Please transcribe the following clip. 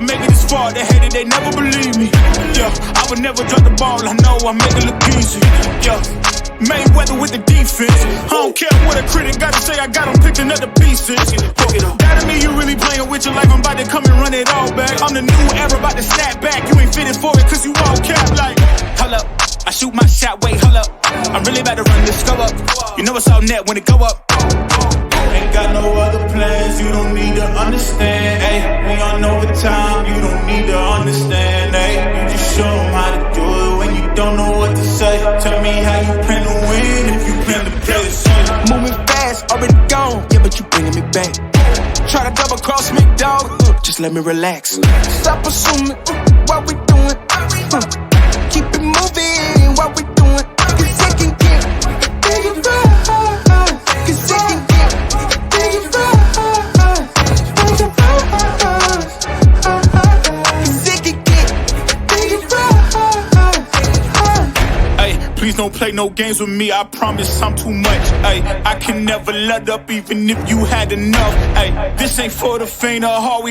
make it this far, they hated, they never believe me. Yeah, I would never drop the ball, I know I make it look easy. Yeah, Mayweather with the defense. I don't care what a critic gotta say, I got them picking up the pieces. That to me, you really playing with your life, I'm about to come and run it all back. I'm the new era, about to snap back, you ain't fitted for it, cause you all cap like. Hold up, I shoot my shot, wait, hold up. I'm really about to run this, go up. You know it's all net when it go up. Ain't got no other plans, you don't need to understand, ayy. We on overtime, you don't need to understand, ayy. You just show them how to do it when you don't know what to say. Tell me how you plan to win if you plan to play the same. Moving fast, already gone, yeah, but you bringing me back. Try to double cross me, dog, just let me relax. Stop assuming what we doing. Keep it moving, what we doing. Cause it can get bigger for us. Cause it can get bigger for us. Bigger for us. Cause it can get bigger for us. Ay, please don't play no games with me, I promise I'm too much. Ay, I can never let up even if you had enough. Ay, this ain't for the faint of heart.